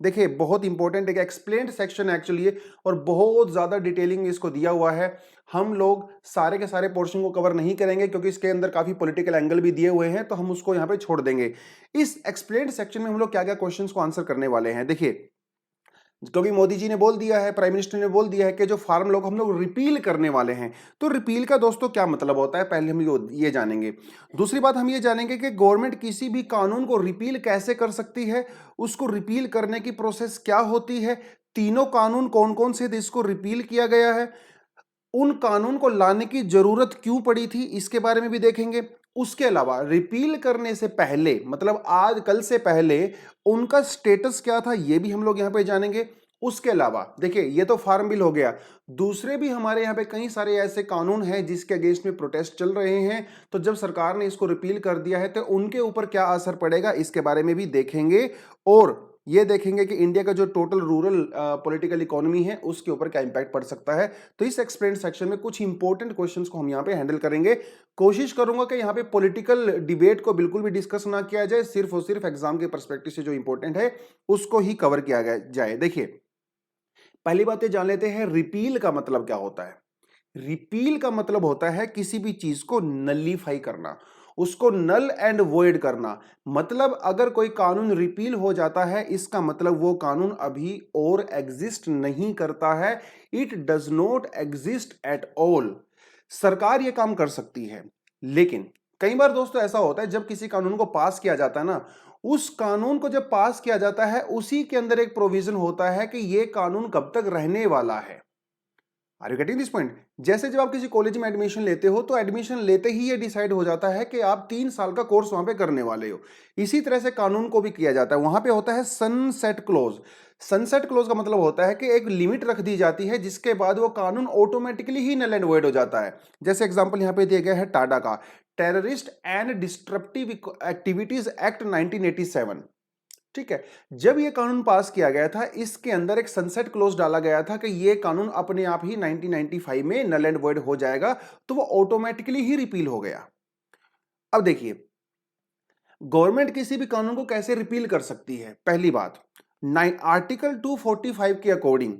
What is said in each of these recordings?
देखिए बहुत इंपॉर्टेंट एक एक्सप्लेन्ड सेक्शन है एक्चुअली ये, और बहुत ज्यादा डिटेलिंग इसको दिया हुआ है। हम लोग सारे के सारे पोर्शन को कवर नहीं करेंगे क्योंकि इसके अंदर काफी पॉलिटिकल एंगल भी दिए हुए हैं, तो हम उसको यहाँ पे छोड़ देंगे। इस एक्सप्लेन्ड सेक्शन में हम लोग क्या क्या क्वेश्चंस को आंसर करने वाले हैं, देखिए क्योंकि मोदी जी ने बोल दिया है, प्राइम मिनिस्टर ने बोल दिया है कि जो फार्म लॉ को हम लोग रिपील करने वाले हैं, तो रिपील का दोस्तों क्या मतलब होता है, पहले हम ये जानेंगे। दूसरी बात हम ये जानेंगे कि गवर्नमेंट किसी भी कानून को रिपील कैसे कर सकती है, उसको रिपील करने की प्रोसेस क्या होती है, तीनों कानून कौन कौन से जिसको रिपील किया गया है, उन कानून को लाने की जरूरत क्यों पड़ी थी, इसके बारे में भी देखेंगे। उसके अलावा रिपील करने से पहले, मतलब आज कल से पहले उनका स्टेटस क्या था, यह भी हम लोग यहां पे जानेंगे। उसके अलावा देखिए ये तो फार्म बिल हो गया, दूसरे भी हमारे यहाँ पे कई सारे ऐसे कानून हैं जिसके अगेंस्ट में प्रोटेस्ट चल रहे हैं, तो जब सरकार ने इसको रिपील कर दिया है तो उनके ऊपर क्या असर पड़ेगा, इसके बारे में भी देखेंगे। और ये देखेंगे कि इंडिया का जो टोटल रूरल पॉलिटिकल इकोनॉमी है उसके ऊपर क्या इंपैक्ट पड़ सकता है। तो इस एक्सप्लेन सेक्शन में कुछ इंपॉर्टेंट क्वेश्चंस को हम यहाँ पे हैंडल करेंगे। कोशिश करूंगा कि यहाँ पे पॉलिटिकल डिबेट को बिल्कुल भी डिस्कस ना किया जाए, सिर्फ और सिर्फ एग्जाम के पर्सपेक्टिव से जो इंपॉर्टेंट है उसको ही कवर किया जाए। देखिए पहली बात ये जान लेते हैं रिपील का मतलब क्या होता है। रिपील का मतलब होता है किसी भी चीज को नलीफाई करना, उसको नल एंड वॉइड करना। मतलब अगर कोई कानून रिपील हो जाता है इसका मतलब वो कानून अभी और एग्जिस्ट नहीं करता है, it does not exist at all. सरकार ये काम कर सकती है, लेकिन कई बार दोस्तों ऐसा होता है जब किसी कानून को पास किया जाता है ना, उस कानून को जब पास किया जाता है उसी के अंदर एक प्रोविजन होता है कि ये कानून कब तक रहने वाला है। Are you getting this point? जैसे जब आप किसी कॉलेज में एडमिशन लेते हो तो एडमिशन लेते ही ये डिसाइड हो जाता है कि आप 3 साल का कोर्स वहां पे करने वाले हो। इसी तरह से कानून को भी किया जाता है, वहां पे होता है सनसेट क्लोज। सनसेट क्लोज का मतलब होता है कि एक लिमिट रख दी जाती है जिसके बाद वो कानून ऑटोमेटिकली ही नल एंड वॉइड हो जाता है। जैसे एग्जाम्पल यहाँ पे दिया गया है टाडा का, terrorist and disruptive activities act 1987। ठीक है, जब यह कानून पास किया गया था इसके अंदर एक सनसेट क्लोज डाला गया था कि यह कानून अपने आप ही 1995 में नल एंड वॉइड हो जाएगा, तो वो ऑटोमेटिकली ही रिपील हो गया। अब देखिए गवर्नमेंट किसी भी कानून को कैसे रिपील कर सकती है। पहली बात, आर्टिकल 245 के अकॉर्डिंग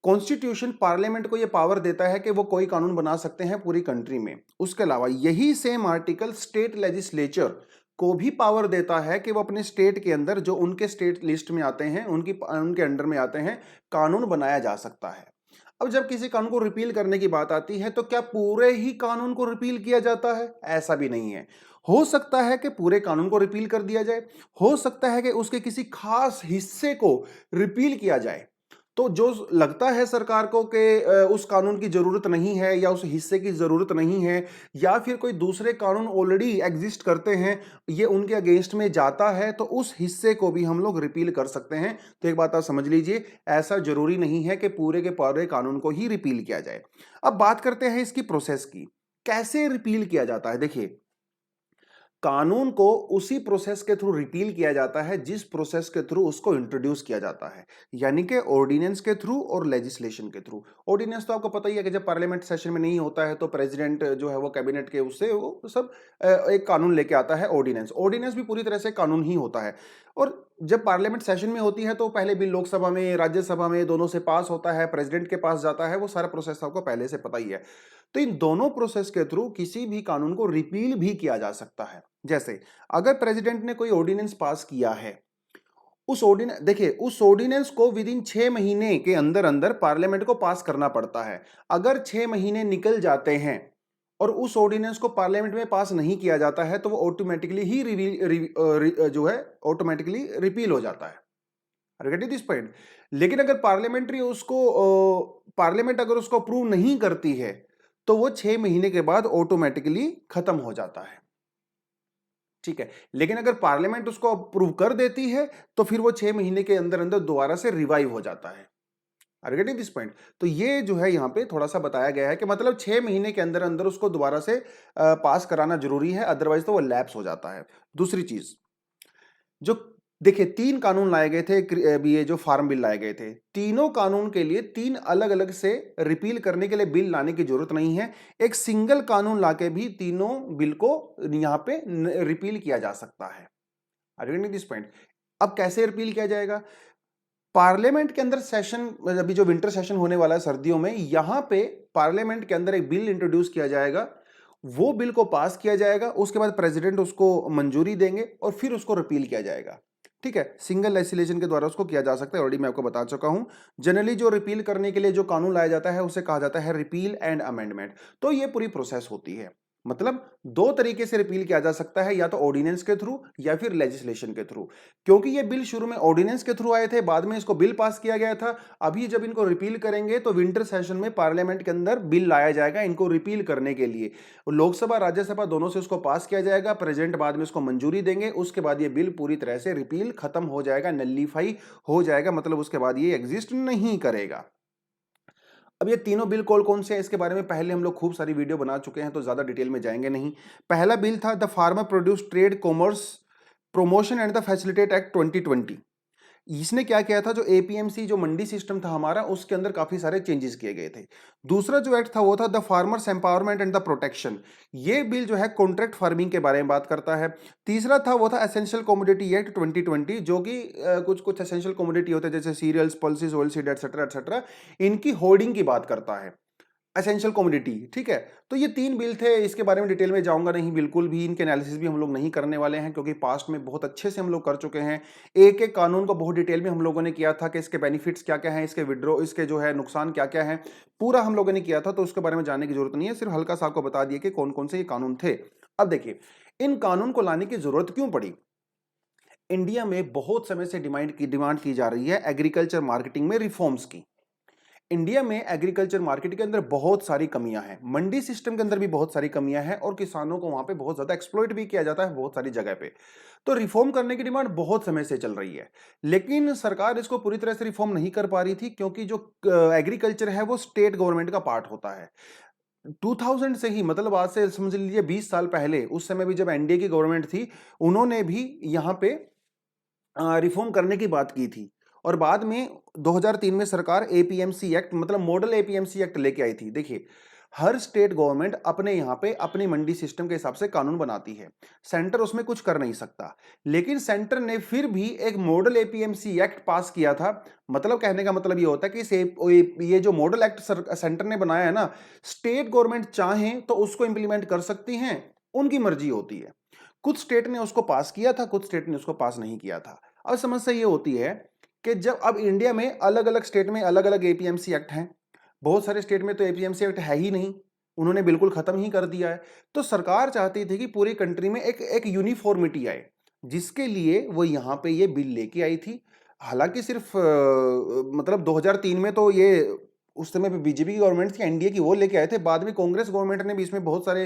कॉन्स्टिट्यूशन पार्लियामेंट को यह पावर देता है कि वो कोई कानून बना सकते हैं पूरी कंट्री में। उसके अलावा यही सेम आर्टिकल स्टेट लेजिस्लेचर को भी पावर देता है कि वो अपने स्टेट के अंदर जो उनके स्टेट लिस्ट में आते हैं, उनके अंडर में आते हैं, कानून बनाया जा सकता है। अब जब किसी कानून को रिपील करने की बात आती है तो क्या पूरे ही कानून को रिपील किया जाता है? ऐसा भी नहीं है। हो सकता है कि पूरे कानून को रिपील कर दिया जाए, हो सकता है कि उसके किसी खास हिस्से को रिपील किया जाए। तो जो लगता है सरकार को कि उस कानून की जरूरत नहीं है या उस हिस्से की जरूरत नहीं है, या फिर कोई दूसरे कानून ऑलरेडी एग्जिस्ट करते हैं, ये उनके अगेंस्ट में जाता है, तो उस हिस्से को भी हम लोग रिपील कर सकते हैं। तो एक बात आप समझ लीजिए, ऐसा जरूरी नहीं है कि पूरे के पूरे कानून को ही रिपील किया जाए। अब बात करते हैं इसकी प्रोसेस की, कैसे रिपील किया जाता है। देखिए कानून को उसी प्रोसेस के थ्रू रिपील किया जाता है जिस प्रोसेस के थ्रू उसको इंट्रोड्यूस किया जाता है, यानी कि ऑर्डिनेंस के थ्रू और लेजिस्लेशन के थ्रू। ऑर्डिनेंस तो आपको पता ही है कि जब पार्लियामेंट सेशन में नहीं होता है तो प्रेसिडेंट जो है वो कैबिनेट के उससे वो सब एक कानून लेके आता है। ऑर्डिनेंस ऑर्डिनेंस भी पूरी तरह से कानून ही होता है। और जब पार्लियामेंट सेशन में होती है तो पहले बिल लोकसभा में राज्यसभा में दोनों से पास होता है, प्रेसिडेंट के पास जाता है, वो सारा प्रोसेस आपको पहले से पता ही है। तो इन दोनों प्रोसेस के थ्रू किसी भी कानून को रिपील भी किया जा सकता है। जैसे अगर प्रेसिडेंट ने कोई ऑर्डिनेंस पास किया है, उस ऑर्डिनेंस देखिए उस ऑर्डिनेंस को विद इन 6 महीने के अंदर अंदर पार्लियामेंट को पास करना पड़ता है। अगर 6 महीने निकल जाते हैं और उस ऑर्डिनेंस को पार्लियामेंट में पास नहीं किया जाता है तो वो ऑटोमेटिकली ही जो है ऑटोमेटिकली रिपील हो जाता है। Get this point? लेकिन अगर पार्लियामेंट अगर उसको अप्रूव नहीं करती है तो वो 6 महीने के बाद ऑटोमेटिकली खत्म हो जाता है। ठीक है, लेकिन अगर पार्लियामेंट उसको अप्रूव कर देती है तो फिर वो 6 महीने के अंदर अंदर दोबारा से रिवाइव हो जाता है। Are getting this point? तो ये जो है यहाँ पे थोड़ा सा बताया गया है कि मतलब 6 महीने के अंदर अंदर उसको दोबारा से पास कराना जरूरी है, अदरवाइज तो वो लैप्स हो जाता है। दूसरी चीज, जो देखिए 3 कानून लाए गए थे, अभी ये जो फार्म बिल लाए गए थे, तीनों कानून के लिए 3 अलग अलग से रिपील करने के लिए बिल लाने की जरूरत नहीं है। एक सिंगल कानून लाके भी तीनों बिल को यहां पे रिपील किया जा सकता है। Are you getting this point? अब कैसे रिपील किया जाएगा? पार्लियामेंट के अंदर सेशन, अभी जो विंटर सेशन होने वाला है सर्दियों में, यहां पे पार्लियामेंट के अंदर एक बिल इंट्रोड्यूस किया जाएगा, वो बिल को पास किया जाएगा, उसके बाद प्रेसिडेंट उसको मंजूरी देंगे और फिर उसको रिपील किया जाएगा। ठीक है, सिंगल लेजिस्लेशन के द्वारा उसको किया जा सकता है, ऑलरेडी मैं आपको बता चुका हूं। जनरली जो रिपील करने के लिए जो कानून लाया जाता है उसे कहा जाता है रिपील एंड अमेंडमेंट। तो ये पूरी प्रोसेस होती है। मतलब दो तरीके से रिपील किया जा सकता है, या तो ऑर्डिनेंस के थ्रू या फिर लेजिस्लेशन के थ्रू। क्योंकि ये बिल शुरू में ऑर्डिनेंस के थ्रू आए थे, बाद में इसको बिल पास किया गया था। अभी जब इनको रिपील करेंगे तो विंटर सेशन में पार्लियामेंट के अंदर बिल लाया जाएगा इनको रिपील करने के लिए। लोकसभा राज्यसभा दोनों से उसको पास किया जाएगा, प्रेसिडेंट बाद में इसको मंजूरी देंगे, उसके बाद ये बिल पूरी तरह से रिपील खत्म हो जाएगा, नल्लीफाई हो जाएगा, मतलब उसके बाद ये एग्जिस्ट नहीं करेगा। अब ये तीनों बिल कौन कौन से हैं इसके बारे में पहले हम लोग खूब सारी वीडियो बना चुके हैं, तो ज्यादा डिटेल में जाएंगे नहीं। पहला बिल था the farmer produce trade commerce promotion and the facilitate act 2020। इसने क्या किया था, जो एपीएमसी जो मंडी सिस्टम था हमारा, उसके अंदर काफी सारे चेंजेस किए गए थे। दूसरा जो एक्ट था वो था the farmers empowerment and the protection. ये बिल जो है कॉन्ट्रैक्ट फार्मिंग के बारे में बात करता है। तीसरा था वो था एसेंशियल कमोडिटी एक्ट 2020, जो कि कुछ कुछ एसेंशियल कमोडिटी होते हैं जैसे cereals, pulses, oil seed etcetera etcetera, इनकी होर्डिंग की बात करता है, एसेंशियल कमोडिटी। ठीक है, तो ये तीन बिल थे, इसके बारे में डिटेल में जाऊंगा नहीं बिल्कुल भी, इनके एनालिसिस भी हम लोग नहीं करने वाले हैं क्योंकि पास्ट में बहुत अच्छे से हम लोग कर चुके हैं। एक एक कानून को बहुत डिटेल में हम लोगों ने किया था कि इसके बेनिफिट्स क्या क्या हैं, इसके विड्रॉ, इसके जो है नुकसान क्या क्या हैं, पूरा हम लोगों ने किया था, तो उसके बारे में जानने की जरूरत नहीं है, सिर्फ हल्का सा आपको बता दिया कि कौन कौन से ये कानून थे। अब देखिए, इन कानून को लाने की जरूरत क्यों पड़ी। इंडिया में बहुत समय से डिमांड की जा रही है एग्रीकल्चर मार्केटिंग में रिफॉर्म्स की। इंडिया में एग्रीकल्चर मार्केट के अंदर बहुत सारी कमियां हैं, मंडी सिस्टम के अंदर भी बहुत सारी कमियां हैं, और किसानों को वहां पे बहुत ज्यादा एक्सप्लॉइट भी किया जाता है बहुत सारी जगह पे। तो रिफॉर्म करने की डिमांड बहुत समय से चल रही है, लेकिन सरकार इसको पूरी तरह से रिफॉर्म नहीं कर पा रही थी, क्योंकि जो एग्रीकल्चर है वो स्टेट गवर्नमेंट का पार्ट होता है। 2000 से ही, मतलब आज से समझ लीजिए 20 साल पहले, उस समय भी जब एनडीए की गवर्नमेंट थी, उन्होंने भी यहाँ पे रिफॉर्म करने की बात की थी। और बाद में 2003 में सरकार एपीएमसी एक्ट, मतलब मॉडल एपीएमसी एक्ट लेके आई थी। देखिए, हर स्टेट गवर्नमेंट अपने यहाँ पे अपनी मंडी सिस्टम के हिसाब से कानून बनाती है, सेंटर उसमें कुछ कर नहीं सकता। लेकिन सेंटर ने फिर भी एक मॉडल एपीएमसी एक्ट पास किया था। मतलब कहने का मतलब ये होता है कि ये जो मॉडल एक्ट सेंटर ने बनाया है ना, स्टेट गवर्नमेंट चाहें तो उसको इंप्लीमेंट कर सकती हैं, उनकी मर्जी होती है। कुछ स्टेट ने उसको पास किया था, कुछ स्टेट ने उसको पास नहीं किया था। अब समस्या ये होती है कि जब अब इंडिया में अलग अलग स्टेट में अलग अलग एपीएमसी एक्ट हैं, बहुत सारे स्टेट में तो एपीएमसी एक्ट है ही नहीं, उन्होंने बिल्कुल खत्म ही कर दिया है। तो सरकार चाहती थी कि पूरी कंट्री में एक एक यूनिफॉर्मिटी आए, जिसके लिए वो यहाँ पे ये बिल लेके आई थी। हालांकि सिर्फ मतलब 2003 में तो ये उस समय पे बीजेपी की गवर्नमेंट थी, एनडीए की, वो लेके आए थे। बाद में कांग्रेस गवर्नमेंट ने भी इसमें बहुत सारे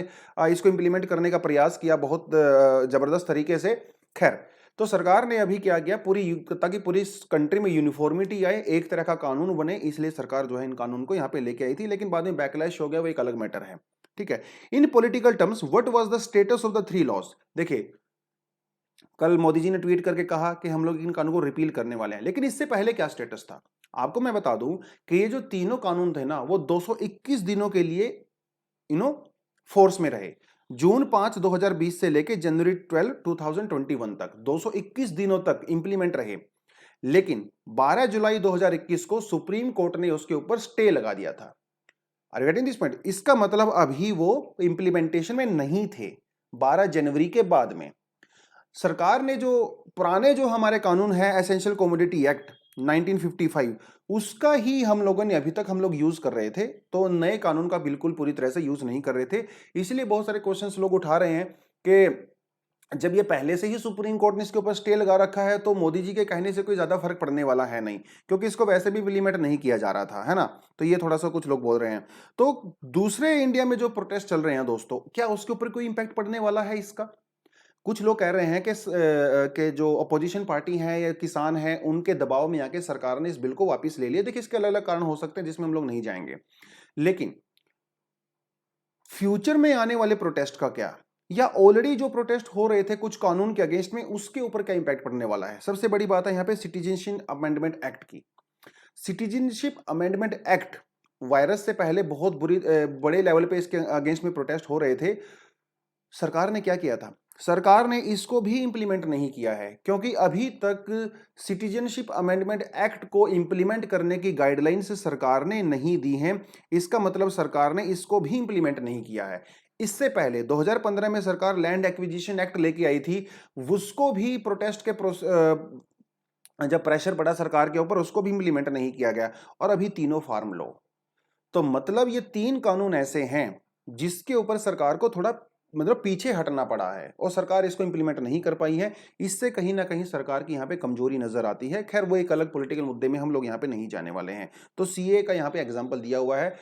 इसको इंप्लीमेंट करने का प्रयास किया, बहुत जबरदस्त तरीके से। खैर, तो सरकार ने अभी क्या किया, ताकि पूरी कंट्री में यूनिफॉर्मिटी आए, एक तरह का कानून बने, इसलिए सरकार जो है इन कानून को यहाँ पे लेके आई थी। लेकिन बाद में बैकलैश हो गया, वो एक अलग मैटर है। ठीक है, in political terms what was the status of the three laws. देखिए, कल मोदी जी ने ट्वीट करके कहा कि हम लोग इन कानून को रिपील करने वाले हैं, लेकिन इससे पहले क्या स्टेटस था आपको मैं बता दूं कि ये जो तीनों कानून थे ना, वो 221 दिनों के लिए फोर्स में रहे। जून 5 2020 से लेके जनवरी 12 2021 तक 221 दिनों तक इंप्लीमेंट रहे। लेकिन 12 जुलाई 2021 को सुप्रीम कोर्ट ने उसके ऊपर स्टे लगा दिया था। Are you getting this point. इसका मतलब अभी वो इंप्लीमेंटेशन में नहीं थे। 12 जनवरी के बाद में सरकार ने जो पुराने जो हमारे कानून है, एसेंशियल कमोडिटी एक्ट 1955, उसका ही हम लोगों ने अभी तक हम लोग यूज कर रहे थे, तो नए कानून का बिल्कुल पूरी तरह से यूज नहीं कर रहे थे। इसलिए बहुत सारे क्वेश्चंस लोग उठा रहे हैं कि जब ये पहले से ही सुप्रीम कोर्ट ने इसके ऊपर स्टे लगा रखा है, तो मोदी जी के कहने से कोई ज्यादा फर्क पड़ने वाला है नहीं, क्योंकि इसको वैसे भी इम्प्लीमेंट नहीं किया जा रहा था, है ना। तो ये थोड़ा सा कुछ लोग बोल रहे हैं। तो दूसरे इंडिया में जो प्रोटेस्ट चल रहे हैं दोस्तों, क्या उसके ऊपर कोई इंपैक्ट पड़ने वाला है इसका। कुछ लोग कह रहे हैं कि जो अपोजिशन पार्टी है या किसान है, उनके दबाव में आके सरकार ने इस बिल को वापस ले लिया। देखिए, इसके अलग अलग कारण हो सकते हैं जिसमें हम लोग नहीं जाएंगे, लेकिन फ्यूचर में आने वाले प्रोटेस्ट का क्या, या ऑलरेडी जो प्रोटेस्ट हो रहे थे कुछ कानून के अगेंस्ट में, उसके ऊपर क्या इंपैक्ट पड़ने वाला है। सबसे बड़ी बात है यहाँ पे सिटीजनशिप अमेंडमेंट एक्ट की। सिटीजनशिप अमेंडमेंट एक्ट वायरस से पहले बहुत बड़े लेवल पे इसके अगेंस्ट में प्रोटेस्ट हो रहे थे। सरकार ने क्या किया था, सरकार ने इसको भी इंप्लीमेंट नहीं किया है, क्योंकि अभी तक सिटीजनशिप अमेंडमेंट एक्ट को इंप्लीमेंट करने की गाइडलाइंस सरकार ने नहीं दी हैं। इसका मतलब सरकार ने इसको भी इंप्लीमेंट नहीं किया है। इससे पहले 2015 में सरकार लैंड एक्विजिशन एक्ट लेके आई थी, उसको भी प्रोटेस्ट के जब प्रेशर पड़ा सरकार के ऊपर, उसको भी इंप्लीमेंट नहीं किया गया। और अभी तीनों फार्म लॉ, तो मतलब ये 3 कानून ऐसे हैं जिसके ऊपर सरकार को थोड़ा मतलब पीछे हटना पड़ा है और सरकार इसको इंप्लीमेंट नहीं कर पाई है। इससे कहीं ना कहीं सरकार की यहाँ पे कमजोरी नजर आती है। खैर, वो एक अलग पॉलिटिकल मुद्दे में हम लोग यहाँ पे नहीं जाने वाले हैं। तो सीए का यहाँ पे एग्जांपल दिया हुआ है।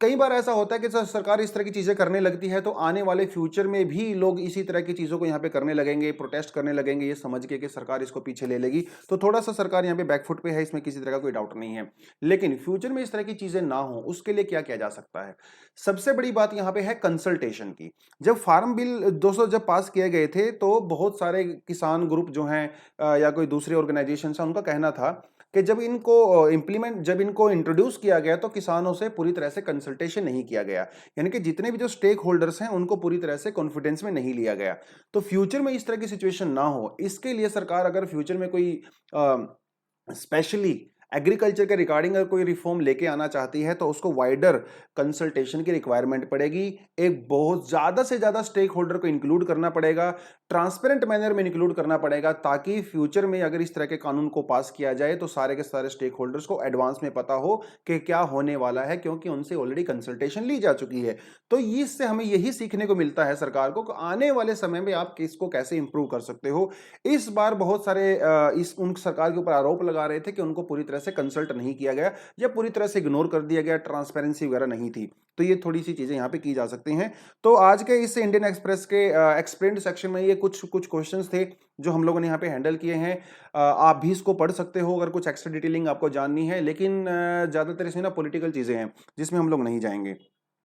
कई बार ऐसा होता है कि सरकार इस तरह की चीजें करने लगती है तो आने वाले फ्यूचर में भी लोग इसी तरह की चीजों को यहाँ पे करने लगेंगे, प्रोटेस्ट करने लगेंगे, ये समझ के कि सरकार इसको पीछे ले लेगी। तो थोड़ा सा सरकार यहाँ पे बैकफुट पे है, इसमें किसी तरह का कोई डाउट नहीं है। लेकिन फ्यूचर में इस तरह की चीजें ना हो, उसके लिए क्या किया जा सकता है? सबसे बड़ी बात यहाँ पे है कंसल्टेशन की। जब फार्म बिल 200 जब पास किए गए थे तो बहुत सारे किसान ग्रुप जो हैं या कोई दूसरे ऑर्गेनाइजेशन है, उनका कहना था कि जब इनको इंट्रोड्यूस किया गया तो किसानों से पूरी तरह से कंसल्टेशन नहीं किया गया, यानी कि जितने भी जो स्टेक होल्डर्स हैं उनको पूरी तरह से कॉन्फिडेंस में नहीं लिया गया। तो फ्यूचर में इस तरह की सिचुएशन ना हो, इसके लिए सरकार अगर फ्यूचर में कोई स्पेशली एग्रीकल्चर के रिगार्डिंग अगर कोई रिफॉर्म लेके आना चाहती है तो उसको वाइडर कंसल्टेशन की रिक्वायरमेंट पड़ेगी। एक बहुत ज्यादा से ज्यादा स्टेक होल्डर को इंक्लूड करना पड़ेगा, ट्रांसपेरेंट मैनर में इंक्लूड करना पड़ेगा, ताकि फ्यूचर में अगर इस तरह के कानून को पास किया जाए तो सारे के सारे स्टेक होल्डर्स को एडवांस में पता हो कि क्या होने वाला है, क्योंकि उनसे ऑलरेडी कंसल्टेशन ली जा चुकी है। तो इससे हमें यही सीखने को मिलता है सरकार को कि आने वाले समय में आप इसको कैसे इंप्रूव कर सकते हो। इस बार बहुत सारे इस उन सरकार के ऊपर आरोप लगा रहे थे कि उनको पूरी तरह से कंसल्ट नहीं किया गया या पूरी तरह से इग्नोर कर दिया गया, ट्रांसपेरेंसी वगैरह नहीं थी। तो ये थोड़ी सी चीजें यहाँ पे की जा सकती हैं। तो आज के इस इंडियन एक्सप्रेस के एक्सप्लेन्ड सेक्शन में ये कुछ कुछ क्वेश्चंस थे जो हम लोगों ने यहाँ पे हैंडल किए हैं। आप भी इसको पढ़ सकते हो अगर कुछ एक्स्ट्रा डिटेलिंग आपको जाननी है, लेकिन ज्यादातर इसमें ना पॉलिटिकल चीजें हैं जिसमें हम लोग नहीं जाएंगे।